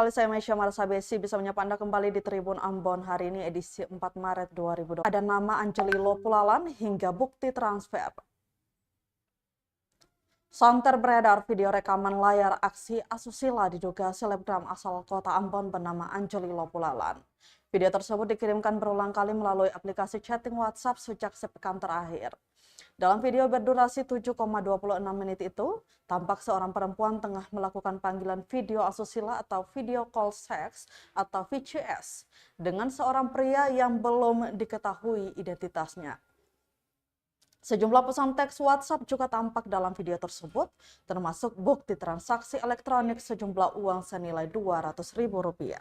sekali, saya Maisha Marsabesi bisa menyapa Anda kembali di Tribun Ambon hari ini edisi 4 Maret 2020. Ada nama Angelilo Pulalan hingga bukti transfer. Santer beredar video rekaman layar aksi asusila diduga selebgram asal kota Ambon bernama Angelilo Pulalan. Video tersebut dikirimkan berulang kali melalui aplikasi chatting WhatsApp sejak sepekan terakhir. Dalam video berdurasi 7,26 menit itu, tampak seorang perempuan tengah melakukan panggilan video asusila atau video call sex atau VCS dengan seorang pria yang belum diketahui identitasnya. Sejumlah pesan teks WhatsApp juga tampak dalam video tersebut, termasuk bukti transaksi elektronik sejumlah uang senilai Rp200.000.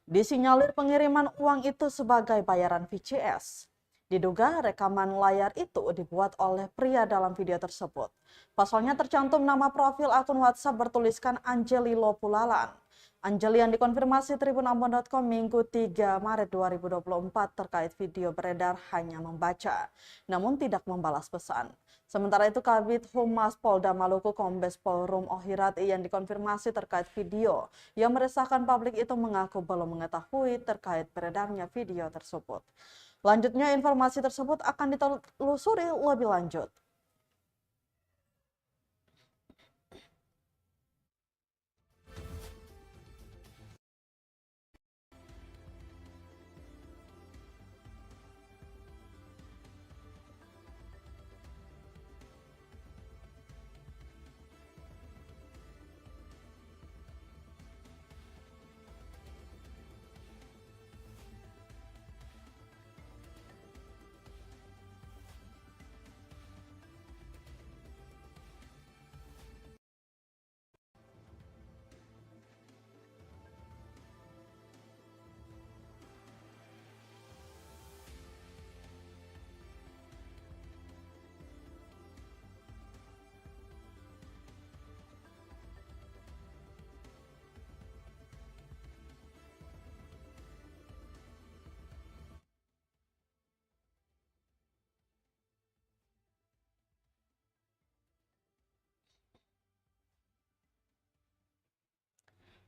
Disinyalir pengiriman uang itu sebagai bayaran VCS. Diduga rekaman layar itu dibuat oleh pria dalam video tersebut. Pasalnya tercantum nama profil akun WhatsApp bertuliskan Angelilo Pulalan. Angeli yang dikonfirmasi tribunambon.com Minggu 3 Maret 2024 terkait video beredar hanya membaca, namun tidak membalas pesan. Sementara itu Kabid Humas Polda Maluku Kombes Pol Rum Ohirat yang dikonfirmasi terkait video yang meresahkan publik itu mengaku belum mengetahui terkait beredarnya video tersebut. Lanjutnya informasi tersebut akan ditelusuri lebih lanjut.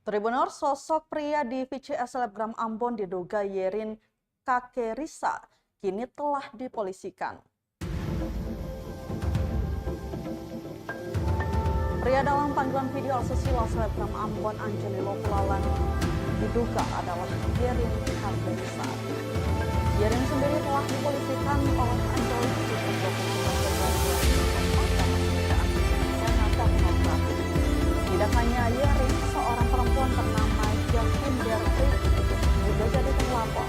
Tribuners, sosok pria di VCS selebgram Ambon diduga Yerin Kakerisa kini telah dipolisikan. Pria dalam panggilan video asusila selebgram Ambon Angelilo Pulalan diduga adalah Yerin Kakerisa. Yerin sendiri telah dipolisikan oleh Angeli sejak 29 Februari 2024 karena pornografi. Tidak hanya Yerin, seorang perempuan bernama Jastinder juga jadi terlapor.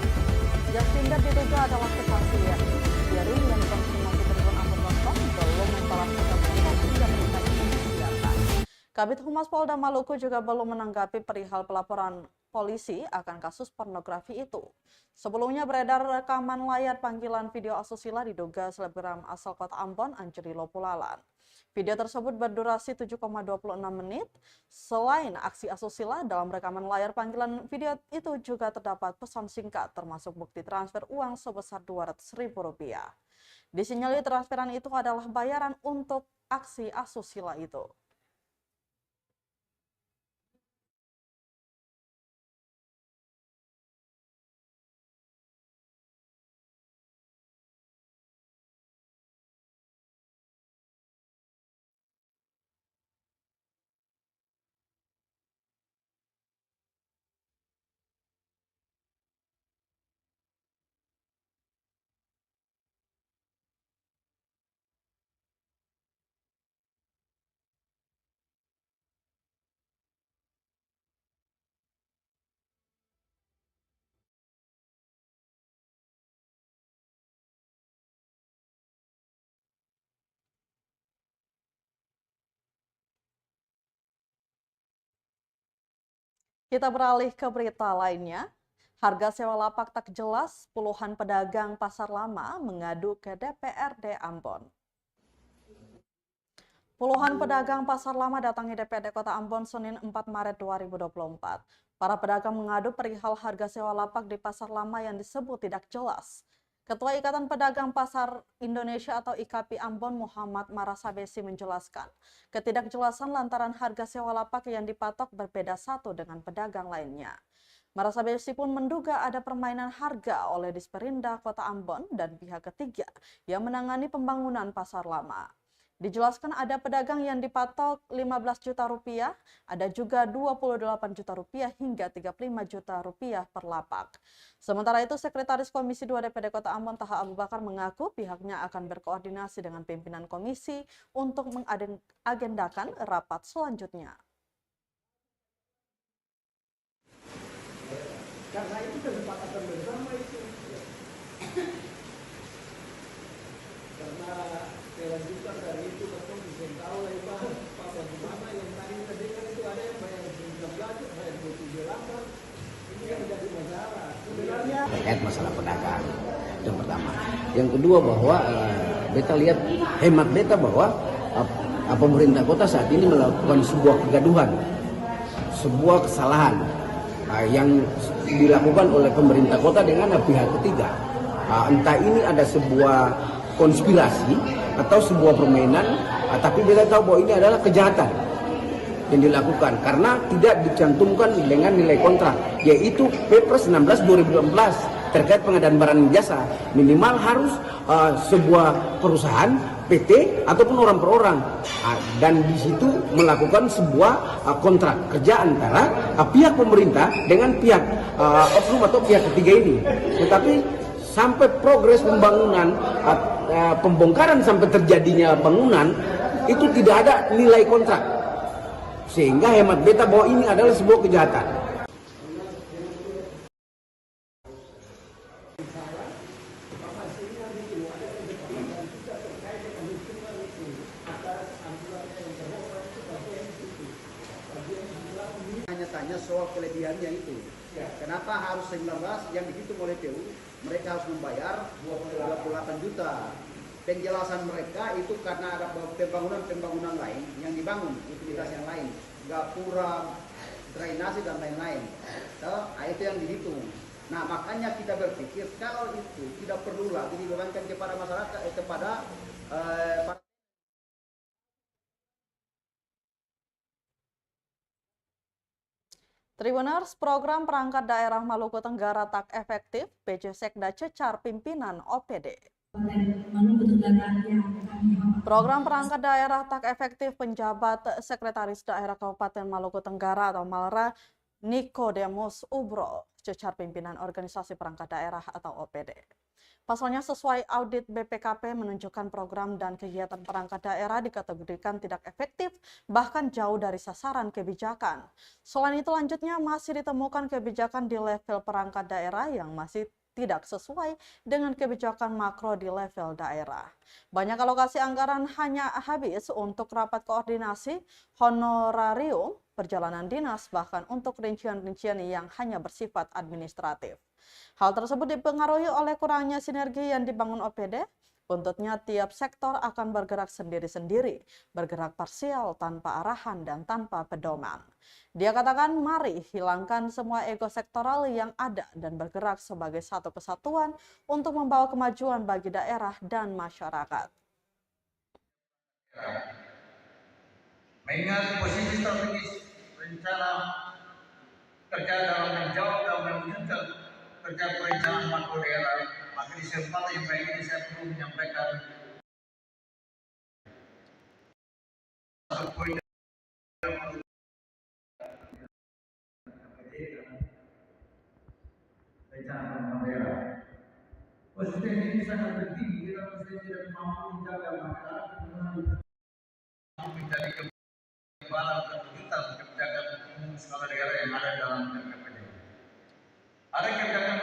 Jastinder diduga adalah kekasih Yerin. Yerin yang dikonfirmasi tribunambon.com belum membalas pesan hingga meminta kegiatan. Kabid Humas Polda Maluku juga belum menanggapi perihal pelaporan polisi akan kasus pornografi itu. Sebelumnya beredar rekaman layar panggilan video asusila diduga selebgram asal kota Ambon Angelilo Pulalan. Video tersebut berdurasi 7,26 menit. Selain aksi asusila, dalam rekaman layar panggilan video itu juga terdapat pesan singkat termasuk bukti transfer uang sebesar Rp200.000. Disinyalir transferan itu adalah bayaran untuk aksi asusila itu. Kita beralih ke berita lainnya. Harga sewa lapak tak jelas, puluhan pedagang pasar lama mengadu ke DPRD Ambon. Puluhan pedagang pasar lama datangi DPRD Kota Ambon Senin 4 Maret 2024. Para pedagang mengadu perihal harga sewa lapak di pasar lama yang disebut tidak jelas. Ketua Ikatan Pedagang Pasar Indonesia atau IKP Ambon Muhammad Marasabesi menjelaskan, ketidakjelasan lantaran harga sewa lapak yang dipatok berbeda satu dengan pedagang lainnya. Marasabesi pun menduga ada permainan harga oleh Disperinda Kota Ambon dan pihak ketiga yang menangani pembangunan pasar lama. Dijelaskan ada pedagang yang dipatok 15 juta rupiah, ada juga 28 juta rupiah hingga 35 juta rupiah per lapak. Sementara itu, Sekretaris Komisi 2 DPD Kota Ambon Taha Abu Bakar mengaku pihaknya akan berkoordinasi dengan pimpinan komisi untuk mengagendakan rapat selanjutnya. Karena itu kesepakatan bersama itu. Karena kelanjutan dari itu betul bisa tahu lah Pak bagaimana yang tadi kan itu ada yang bayar 19, bayar 28. Ini yang menjadi masalah. Sebenarnya terkait masalah pedagang. Yang pertama. Yang kedua bahwa beta lihat hemat beta bahwa pemerintah kota saat ini melakukan sebuah kegaduhan, sebuah kesalahan yang dilakukan oleh pemerintah kota dengan pihak ketiga. Entah ini ada sebuah konspirasi atau sebuah permainan, tapi kita tahu bahwa ini adalah kejahatan yang dilakukan karena tidak dicantumkan dengan nilai kontrak, yaitu Perpres 16 2016 terkait pengadaan barang dan jasa. Minimal harus sebuah perusahaan PT ataupun orang per orang, dan di situ melakukan sebuah kontrak kerja antara pihak pemerintah dengan pihak oknum atau pihak ketiga ini. Tetapi sampai progres pembangunan, pembongkaran sampai terjadinya bangunan itu tidak ada nilai kontrak, sehingga hemat beta bahwa ini adalah sebuah kejahatan. hanya tanya soal kelebihannya itu. Kenapa harus 19 yang dihitung oleh PU, mereka harus membayar 28 juta. Penjelasan mereka itu karena ada pembangunan lain yang dibangun, utilitas yang lain, gapura, drainase dan lain-lain. Itu yang dihitung. Nah, makanya kita berpikir kalau itu tidak perlu lagi dibebankan kepada masyarakat, kepada Tribuners, program perangkat daerah Maluku Tenggara tak efektif, PJ Sekda cecar pimpinan OPD. Program perangkat daerah tak efektif, penjabat Sekretaris Daerah Kabupaten Maluku Tenggara atau Malra Nikodemus Ubro cecar pimpinan organisasi perangkat daerah atau OPD. Pasalnya sesuai audit BPKP menunjukkan program dan kegiatan perangkat daerah dikategorikan tidak efektif, bahkan jauh dari sasaran kebijakan. Selain itu lanjutnya masih ditemukan kebijakan di level perangkat daerah yang masih tidak sesuai dengan kebijakan makro di level daerah. Banyak alokasi anggaran hanya habis untuk rapat koordinasi, honorarium, perjalanan dinas, bahkan untuk rincian-rincian yang hanya bersifat administratif. Hal tersebut dipengaruhi oleh kurangnya sinergi yang dibangun OPD. Buntutnya tiap sektor akan bergerak sendiri-sendiri, bergerak parsial tanpa arahan dan tanpa pedoman. Dia katakan, mari hilangkan semua ego sektoral yang ada dan bergerak sebagai satu kesatuan untuk membawa kemajuan bagi daerah dan masyarakat. Mengingat posisi strategis rencana kerja dalam menjawab dan mewujudkan kerja perencanaan makro daerah, maka di kesempatan yang baik ini saya perlu menyampaikan satu poin rencana makro daerah. Posisi ini sangat penting bila posisi tidak mampu menjaga masyarakat menjadi kepala terbuka kebijakan umum skala daerah yang ada dalam RKPD. Ada kebijakan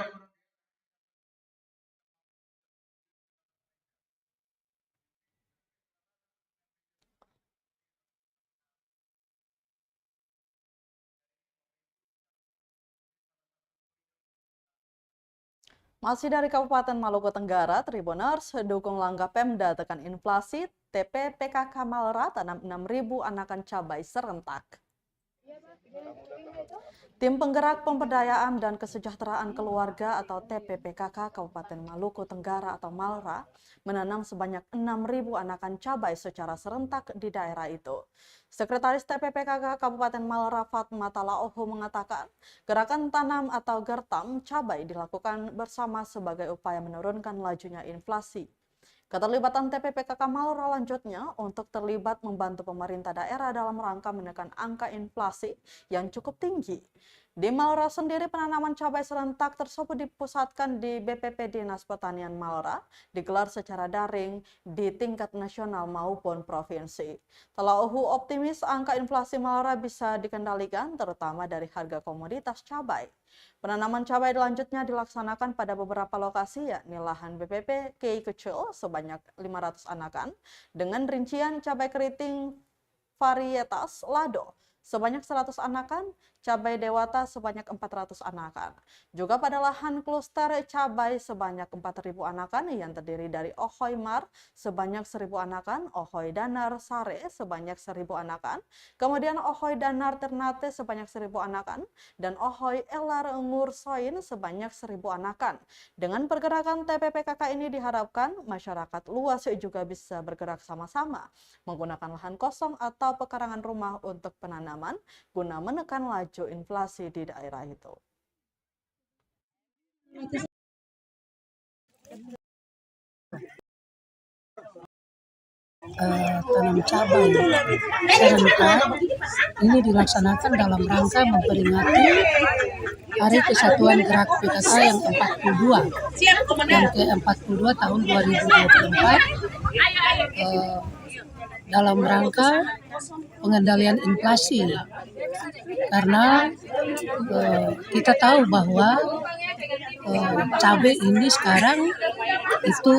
Masih dari Kabupaten Maluku Tenggara, Tribuners, dukung langkah Pemda tekan inflasi, TP PKK Malra tanam 6.000 anakan cabai serentak. Tim Penggerak Pemberdayaan dan Kesejahteraan Keluarga atau TPPKK Kabupaten Maluku Tenggara atau Malra menanam sebanyak 6.000 anakan cabai secara serentak di daerah itu. Sekretaris TPPKK Kabupaten Malra Fatma Talaohu mengatakan, gerakan tanam atau gertam cabai dilakukan bersama sebagai upaya menurunkan lajunya inflasi. Keterlibatan TPPKK Malra lanjutnya untuk terlibat membantu pemerintah daerah dalam rangka menekan angka inflasi yang cukup tinggi. Di Malra sendiri penanaman cabai serentak tersebut dipusatkan di BPP Dinas Pertanian Malra, digelar secara daring di tingkat nasional maupun provinsi. Talaohu optimis angka inflasi Malra bisa dikendalikan terutama dari harga komoditas cabai. Penanaman cabai selanjutnya dilaksanakan pada beberapa lokasi yakni lahan BPP Kei kecil sebanyak 500 anakan dengan rincian cabai keriting varietas lado sebanyak 100 anakan, cabai dewata sebanyak 400 anakan. Juga pada lahan kluster cabai sebanyak 4.000 anakan yang terdiri dari Ohoy Mar sebanyak 1.000 anakan, Ohoy Danar Sare sebanyak 1.000 anakan, kemudian Ohoy Danar Ternate sebanyak 1.000 anakan, dan Ohoy Elar Ngursoin sebanyak 1.000 anakan. Dengan pergerakan TPPKK ini diharapkan masyarakat luas juga bisa bergerak sama-sama menggunakan lahan kosong atau pekarangan rumah untuk penanaman guna menekan laju inflasi di daerah itu. Tanam cabai serentak ini dilaksanakan dalam rangka memperingati Hari Kesatuan Gerak PKK yang ke-42 tahun 2024 dalam rangka pengendalian inflasi, karena kita tahu bahwa cabai ini sekarang itu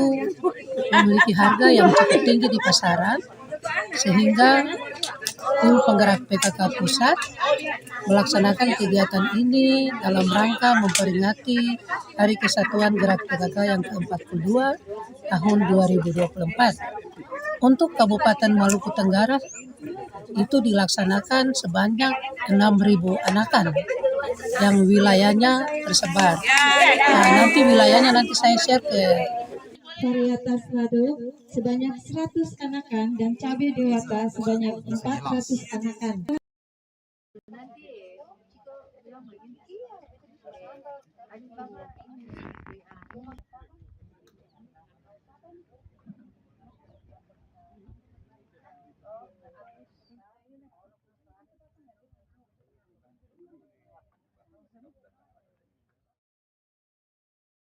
memiliki harga yang cukup tinggi di pasaran, sehingga tim penggerak PKK pusat melaksanakan kegiatan ini dalam rangka memperingati Hari Kesatuan Gerak PKK yang ke-42 tahun 2024. Untuk Kabupaten Maluku Tenggara itu dilaksanakan sebanyak 6.000 anakan yang wilayahnya tersebar. Nah, nanti wilayahnya nanti saya share ke varietas lado sebanyak 100 anakan dan cabai dewata sebanyak 400 anakan.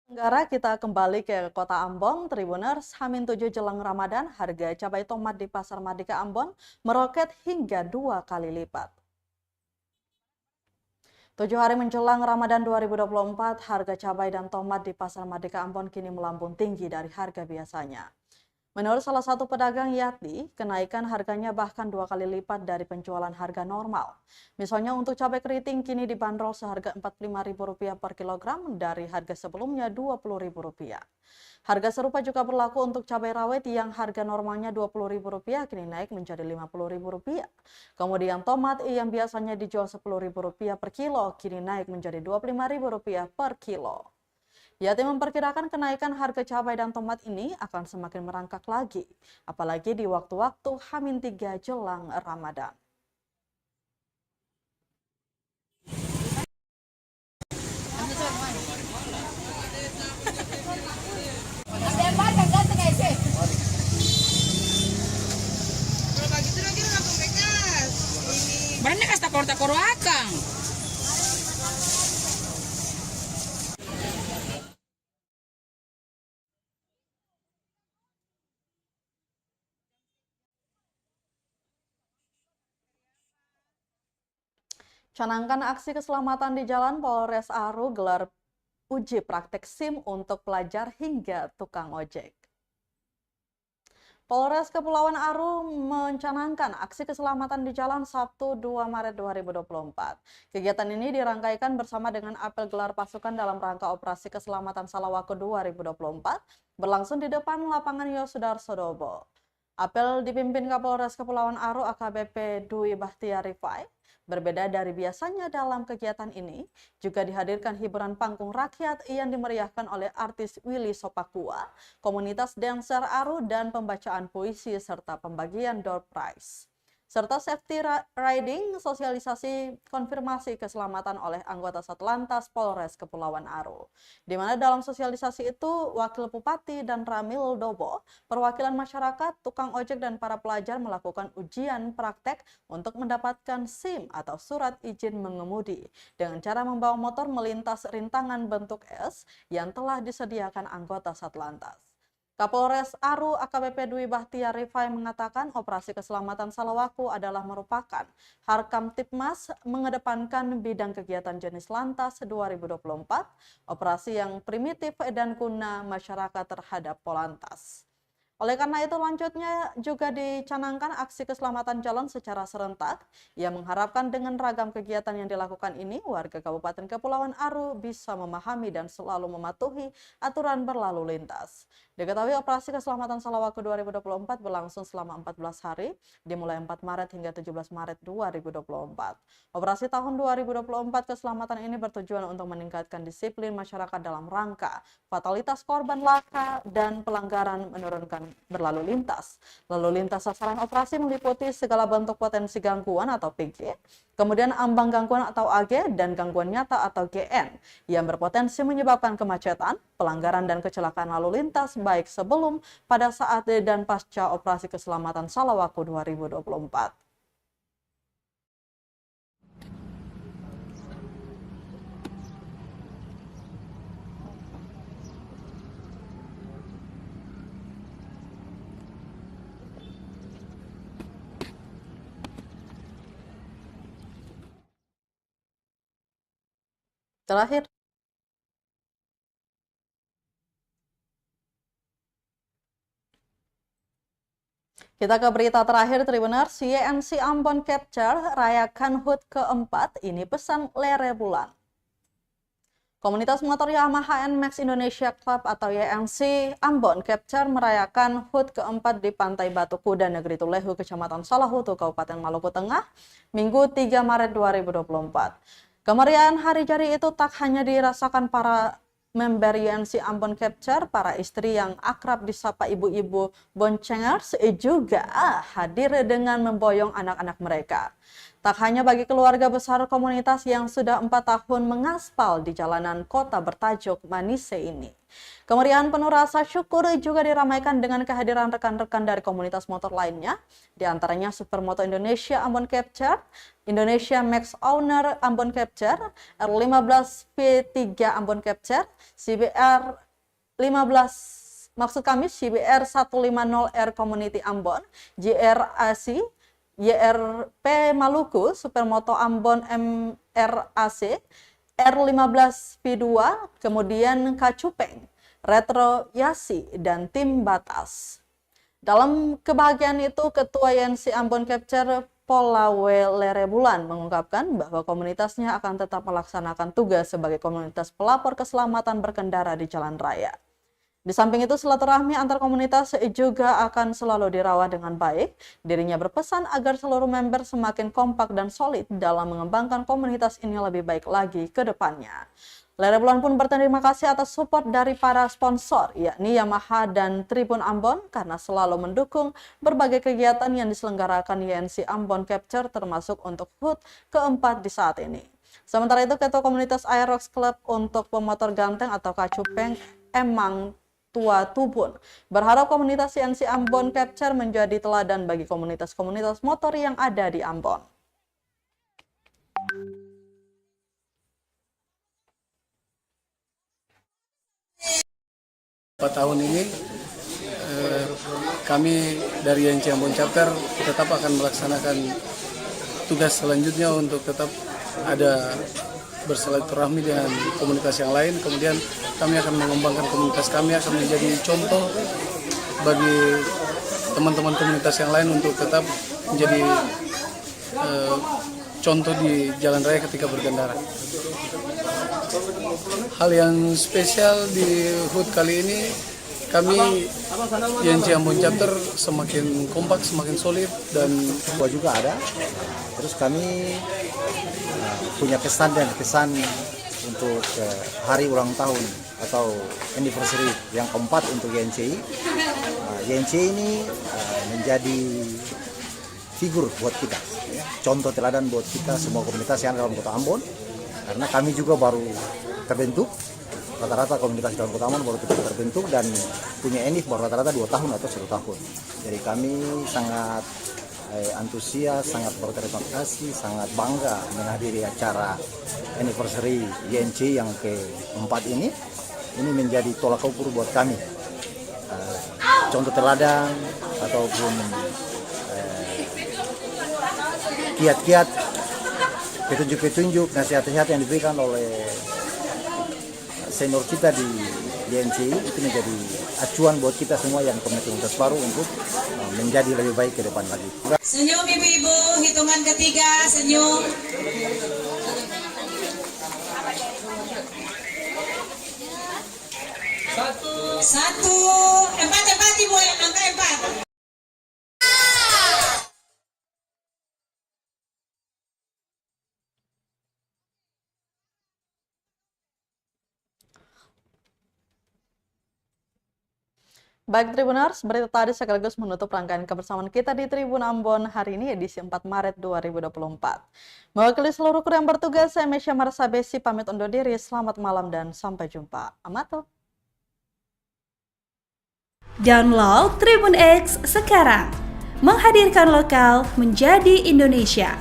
Tenggara, kita kembali ke Kota Ambon. Tribuners, H-7 jelang Ramadan, harga cabai tomat di Pasar Mardika Ambon meroket hingga 2 kali lipat. 7 hari menjelang Ramadan 2024, harga cabai dan tomat di Pasar Mardika Ambon kini melambung tinggi dari harga biasanya. Menurut salah satu pedagang Yati, kenaikan harganya bahkan 2 kali lipat dari penjualan harga normal. Misalnya untuk cabai keriting kini dibanderol seharga Rp45.000 per kilogram dari harga sebelumnya Rp20.000. Harga serupa juga berlaku untuk cabai rawit yang harga normalnya Rp20.000 kini naik menjadi Rp50.000. Kemudian tomat yang biasanya dijual Rp10.000 per kilo kini naik menjadi Rp25.000 per kilo. Yati memperkirakan kenaikan harga cabai dan tomat ini akan semakin merangkak lagi, apalagi di waktu-waktu H-3 jelang Ramadan. Barangnya kasta korta-koro akang. Canangkan aksi keselamatan di jalan, Polres Aru gelar uji praktek SIM untuk pelajar hingga tukang ojek. Polres Kepulauan Aru mencanangkan aksi keselamatan di jalan Sabtu 2 Maret 2024. Kegiatan ini dirangkaikan bersama dengan apel gelar pasukan dalam rangka Operasi Keselamatan Salawaku 2024 berlangsung di depan lapangan Yosudarso Dobo. Apel dipimpin Kapolres Kepulauan Aru AKBP Dwi Bahtiar Rifai. Berbeda dari biasanya dalam kegiatan ini, juga dihadirkan hiburan panggung rakyat yang dimeriahkan oleh artis Willy Sopakua, komunitas dancer Aru, dan pembacaan puisi serta pembagian door prize. Serta safety riding, sosialisasi konfirmasi keselamatan oleh anggota Satlantas Polres Kepulauan Aru. Di mana dalam sosialisasi itu, Wakil Bupati dan Ramil Dobo, perwakilan masyarakat, tukang ojek, dan para pelajar melakukan ujian praktek untuk mendapatkan SIM atau surat izin mengemudi dengan cara membawa motor melintas rintangan bentuk S yang telah disediakan anggota Satlantas. Kapolres Aru AKBP Dwi Bahtiar Rifai mengatakan operasi keselamatan Salawaku adalah merupakan Harkamtipmas mengedepankan bidang kegiatan jenis lantas 2024, operasi yang primitif dan guna masyarakat terhadap Polantas. Oleh karena itu, lanjutnya juga dicanangkan aksi keselamatan jalan secara serentak yang mengharapkan dengan ragam kegiatan yang dilakukan ini, warga Kabupaten Kepulauan Aru bisa memahami dan selalu mematuhi aturan berlalu lintas. Diketahui operasi keselamatan Salawaku 2024 berlangsung selama 14 hari, dimulai 4 Maret hingga 17 Maret 2024. Operasi tahun 2024 keselamatan ini bertujuan untuk meningkatkan disiplin masyarakat dalam rangka fatalitas korban laka dan pelanggaran menurunkan berlalu lintas. Lalu lintas sasaran operasi meliputi segala bentuk potensi gangguan atau PG, kemudian ambang gangguan atau AG, dan gangguan nyata atau GN yang berpotensi menyebabkan kemacetan, pelanggaran, dan kecelakaan lalu lintas baik sebelum, pada saat, dan pasca operasi keselamatan Salawaku 2024. Terakhir, kita ke berita terakhir, Tribuners. YNC Ambon Capture rayakan HUT keempat, ini pesan Lere Bulan. Komunitas motor Yamaha NMAX Indonesia Club atau YNC Ambon Capture merayakan HUT keempat di Pantai Batu Kuda, Negeri Tulehu, Kecamatan Salahutu, Kabupaten Maluku Tengah, Minggu 3 Maret 2024. Kemeriahan hari jadi itu tak hanya dirasakan para member YNC Ambon Capture, para istri yang akrab disapa ibu-ibu boncengers juga hadir dengan memboyong anak-anak mereka. Tak hanya bagi keluarga besar komunitas yang sudah 4 tahun mengaspal di jalanan kota bertajuk Manise ini. Kemeriahan penuh rasa syukur juga diramaikan dengan kehadiran rekan-rekan dari komunitas motor lainnya, di antaranya Supermoto Indonesia Ambon Capture, Indonesia Max Owner Ambon Capture, R15 P3 Ambon Capture, CBR 15, maksud kami CBR 150R Community Ambon, JRAC, YRP Maluku, Supermoto Ambon MRAC, R15 P2, kemudian Kacupeng, Retro Yasi, dan tim Batas. Dalam kebahagiaan itu, Ketua YNC Ambon Capture Polawe Lere Bulan mengungkapkan bahwa komunitasnya akan tetap melaksanakan tugas sebagai komunitas pelapor keselamatan berkendara di jalan raya. Di samping itu, silaturahmi antar komunitas juga akan selalu dirawat dengan baik. Dirinya berpesan agar seluruh member semakin kompak dan solid dalam mengembangkan komunitas ini lebih baik lagi ke depannya. Lere Bulan pun berterima kasih atas support dari para sponsor, yakni Yamaha dan Tribun Ambon, karena selalu mendukung berbagai kegiatan yang diselenggarakan YNC Ambon Capture, termasuk untuk HUT keempat di saat ini. Sementara itu, Ketua Komunitas Aerox Club untuk pemotor ganteng atau Kacupeng, Emang Tua Tubun, berharap komunitas YNC Ambon Capture menjadi teladan bagi komunitas-komunitas motor yang ada di Ambon. Tahun ini kami dari YNC Ambon Chapter tetap akan melaksanakan tugas selanjutnya untuk tetap ada bersilaturahmi dengan komunitas yang lain. Kemudian kami akan mengembangkan komunitas kami, akan menjadi contoh bagi teman-teman komunitas yang lain untuk tetap menjadi contoh di jalan raya ketika berkendara. Hal yang spesial di HUT kali ini, kami YNC Ambon Chapter semakin kompak, semakin solid dan juga ada. Terus kami punya pesan dan kesan untuk hari ulang tahun atau anniversary yang keempat untuk YNCI. YNCI ini menjadi figur buat kita, ya. Contoh teladan buat kita semua komunitas yang ada dalam Kota Ambon, karena kami juga baru terbentuk. Rata-rata komunitas dalam Kota Ambon baru terbentuk dan punya ENIF baru rata-rata 2 tahun atau 1 tahun. Jadi kami sangat antusias, sangat berterima kasih, sangat bangga menghadiri acara anniversary YNC yang keempat ini. Ini menjadi tolak ukur buat kami. Contoh teladan ataupun kiat-kiat, petunjuk-petunjuk, nasihat-nasihat yang diberikan oleh senior kita di YNC itu menjadi acuan buat kita semua yang komunitas baru untuk menjadi lebih baik ke depan lagi. Senyum ibu-ibu, hitungan ketiga, senyum. Satu, empat ibu, angka 4. Baik Tribuners, berita tadi sekaligus menutup rangkaian kebersamaan kita di Tribun Ambon hari ini edisi 4 Maret 2024. Mewakili seluruh kru yang bertugas, saya Mesya Marsabesi pamit undur diri. Selamat malam dan sampai jumpa. Amato. Download Tribun X sekarang. Menghadirkan lokal menjadi Indonesia.